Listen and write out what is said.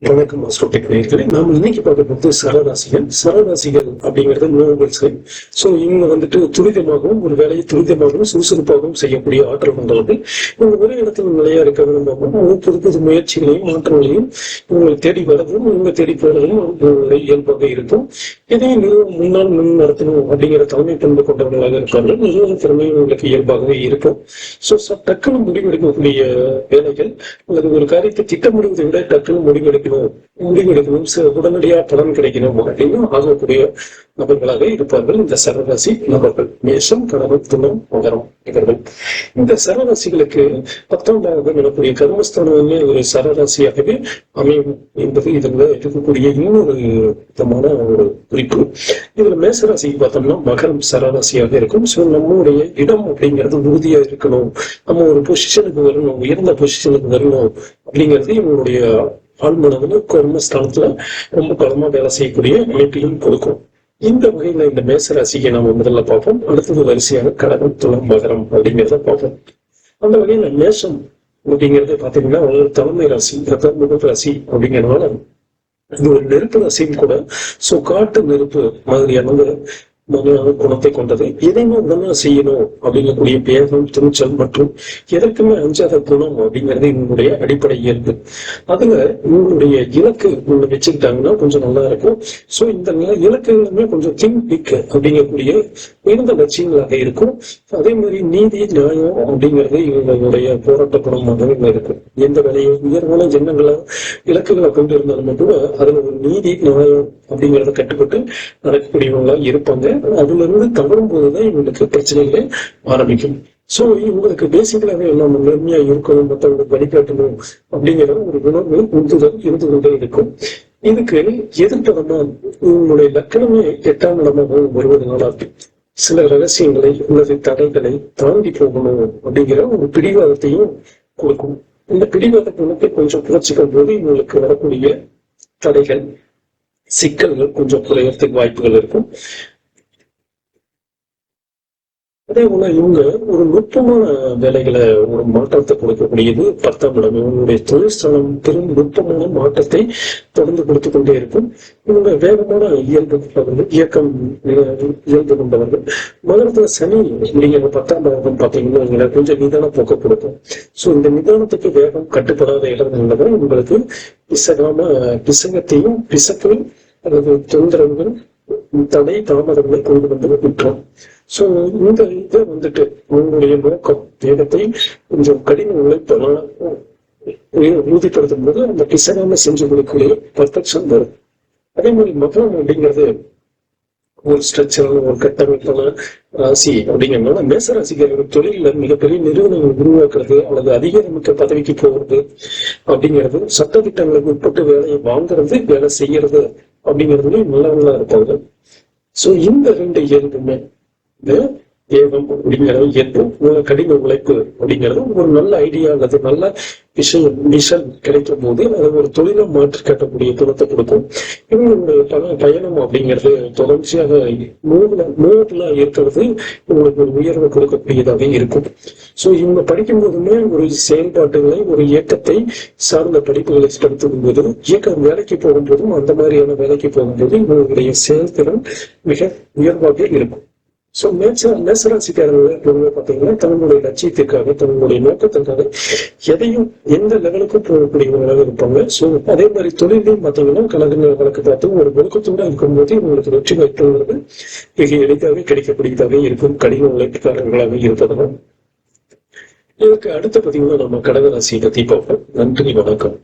வணக்கம் மாஸ்டர் நேயர்களே. நாம இன்னைக்கு பார்க்க போது சரராசிகள். சரராசிகள் அப்படிங்கிறது நோபல்ஸ். ஸோ இவங்க வந்துட்டு துரிதமாகவும் ஒரு வேலையை துரிதமாகவும் சுறுசுறுப்பாகவும் செய்யக்கூடிய ஆற்றல் கொண்டவர்கள். இவங்க ஒரே இடத்துல நிலையா இருக்க விரும்பாமல் புது புது முயற்சிகளையும் மாற்றங்களையும் இவங்களை தேடி வரதும் இவங்க தேடி போறதும் அவங்களுடைய இயல்பாக இருக்கும். இதையும் நிறுவனம் முன்னால் முன் நடத்தணும் அப்படிங்கிற தலைமை பண்பு கொண்டவர்களாக இருப்பார்கள். நிறுவன திறமை இவங்களுக்கு இயல்பாகவே இருக்கும். ஸோ டக்குன்னு முடிவெடுக்கக்கூடிய வேலைகள் அல்லது ஒரு காரியத்தை திட்டமிடுவதை விட டக்குன்னு முடிவெடுக்கணும் உடனடியாக பலன் கிடைக்கணும் அப்படின்னு ஆகக்கூடிய நபர்களாக இருப்பார்கள் இந்த சரராசி நபர்கள். மேஷம், கடகம், துலாம், மகரம் இவர்கள். இந்த சரராசிகளுக்கு 10ஆம் பாவம் எனக்கூடிய கர்மஸ்தானமே ஒரு சரராசியாகவே அமையும் என்பது இதுல இருக்கக்கூடிய இன்னொரு விதமான ஒரு குறிப்பு. இதுல மேசராசிக்கு பார்த்தோம்னா மகரம் சரராசியாக இருக்கும். ஸோ நம்மளுடைய இடம் அப்படிங்கிறது உறுதியா இருக்கணும், நம்ம ஒரு பொசிஷனுக்கு வரணும், உயர்ந்த பொசிஷனுக்கு வரணும் அப்படிங்கிறது இவங்களுடைய ஆழ்மனதுல கர்மஸ்தானத்துல ரொம்ப பலமா வேலை செய்யக்கூடிய அமைப்பையும் கொடுக்கும். இந்த வகையில இந்த மேசராசியை நம்ம முதல்ல பார்ப்போம். அடுத்தது வரிசையாக கடகம், துலாம், மகரம் அப்படிங்கிறத பார்ப்போம். அந்த வகையில மேஷம் அப்படிங்கிறது பாத்தீங்கன்னா ஒரு தலைமை ராசி, முதல் ராசி அப்படிங்கிறதுனால இது ஒரு நெருப்பு ராசியும் கூட. சோ காட்டு நெருப்பு மாதிரியான குணத்தை கொண்டது. எதையுமே உடனே செய்யணும் அப்படிங்கக்கூடிய வேகம், துணிச்சல் மற்றும் எதற்குமே அஞ்சாத குணம் அப்படிங்கிறது இவங்களுடைய அடிப்படை இயல்பு. அதுல இவங்களுடைய இலக்கு இவங்க வச்சுக்கிட்டாங்கன்னா கொஞ்சம் நல்லா இருக்கும். சோ இந்த இலக்குகளுமே கொஞ்சம் திங்க் பிக் அப்படிங்கக்கூடிய உயர்ந்த லட்சியங்களாக இருக்கும். அதே மாதிரி நீதி, நியாயம் அப்படிங்கிறது இவங்களுடைய போராட்ட குணமாக இருக்கும். எந்த வேலையும் உயர்வான எண்ணங்களா இலக்குகளை கொண்டு இருந்தாலும் கூட அதுல ஒரு நீதி, நியாயம் அப்படிங்கிறத கட்டுப்பட்டு நடக்கக்கூடியவங்களா இருப்பாங்க. அதுல இருந்து தவறும் போதுதான் இவங்களுக்கு பிரச்சனைகளே ஆரம்பிக்கும். சோ இவங்களுக்கு பேசிக்கலாவே எல்லாம் நேர்மையா இருக்கணும், மற்றவங்களுக்கு வழிகாட்டணும் அப்படிங்கிற ஒரு உணர்வு உந்துதல் இருந்து கொண்டே இருக்கும். இதுக்கு எதிர்ப்பதமா இவங்களுடைய லக்கணமே 8ஆம் இடமாக வருவதனால சில ரகசியங்களை அல்லது தடைகளை தாண்டி போகணும் அப்படிங்கிற ஒரு பிடிவாதத்தையும் கொடுக்கும். இந்த பிடிவாத குணத்தை கொஞ்சம் குறைச்சிக்கும் போது இவங்களுக்கு வரக்கூடிய தடைகள், சிக்கல்கள் கொஞ்சம் குறையறதுக்கு வாய்ப்புகள் இருக்கும். அதே போல இவங்க ஒரு நுட்பமான வேலைகளை ஒரு மாற்றத்தை கொடுக்கக்கூடியது 10ஆம் இடம். இவங்களுடைய தொழில் ஸ்தானம் பெரும் நுட்பமான மாற்றத்தை தொடர்ந்து கொடுத்து கொண்டே இருக்கும். இவங்க வேகமான இயல்பு கொண்டவர்கள், இயக்கம் இயல்பு கொண்டவர்கள். மகரத்துல சனி அப்படிங்கிற 10ஆம் பாவம் பார்த்தீங்கன்னா இவங்களை கொஞ்சம் நிதான போக்க கொடுக்கும். சோ இந்த நிதானத்துக்கு வேகம் கட்டுப்படாத இடங்கள்லதான் இவங்களுக்கு பிசகத்தையும் பிசக்கையும் அல்லது தொந்தரவுகள், தடை, தாமதங்களை கொண்டு வந்து விட்டுரும். சோ இந்த இதை வந்துட்டு உங்களுடைய நோக்கம் வேகத்தை கொஞ்சம் கடின உழைப்பெல்லாம் உறுதிப்படுத்தும் போது அந்த பிசகாம செஞ்சு கொடுக்கக்கூடிய பர்ஃபெக்ஷன் வரும். அதே மாதிரி மகரம் அப்படிங்கிறது ஒரு ஸ்ட்ரக்சரல், ஒரு கட்டமைப்பான ராசி அப்படிங்கிறதுனால மேசராசிக்காரர்கள் தொழில மிகப்பெரிய நிறுவனங்கள் உருவாக்குறது அல்லது அதிகாரமிக்க பதவிக்கு போகிறது அப்படிங்கிறது, சட்டத்திட்டங்களுக்கு உட்பட்டு வேலையை வாங்குறது, வேலை செய்யறது அப்படிங்கிறதுலயும் நல்லவங்களா இருப்பாங்க. சோ இந்த 2 இயல்புமே வேகம் அப்படிங்கிறது இயல்பு, கடின உழைப்பு அப்படிங்கிறது ஒரு நல்ல ஐடியா அல்லது நல்ல விஷன் கிடைக்கும் போது அது ஒரு தொழிலை மாற்றி காட்டக்கூடிய குணத்தை கொடுக்கும். இவங்களுடைய பயணம் அப்படிங்கிறது தொடர்ச்சியாக நூறுல இருக்கிறது இவங்களுக்கு ஒரு உயர்வை கொடுக்கக்கூடியதாக இருக்கும். சோ இவங்க படிக்கும் போதுமே ஒரு செயல்பாட்டுகளை, ஒரு இயக்கத்தை சார்ந்த படிப்புகளை படித்துக்கும் போது, இயக்கம் வேலைக்கு போகும்போதும் அந்த மாதிரியான வேலைக்கு போகும்போது இவங்களுடைய செயல்திறன் மிக உயர்வாக இருக்கும். சோ மேசராசிக்காரர்கள் பாத்தீங்கன்னா தங்களுடைய லட்சியத்திற்காக, தங்களுடைய நோக்கத்திற்காக எதையும் எந்த லெவலுக்கும் போகக்கூடியவங்களாக இருப்பாங்க. சோ அதே மாதிரி தொழிலையும் பாத்தீங்கன்னா கணக்கு பார்த்து ஒரு நோக்கத்தோட இருக்கும்போது இவங்களுக்கு வெற்றி வாய்ப்புங்கிறது மிக எளிதாக கிடைக்கக்கூடியதாக இருக்கும், கடின உழைப்புக்காரர்களாக இருப்பதனால். இதுக்கு அடுத்த பாத்தீங்கன்னா நம்ம கடகராசியை பத்தி பார்ப்போம். நன்றி, வணக்கம்.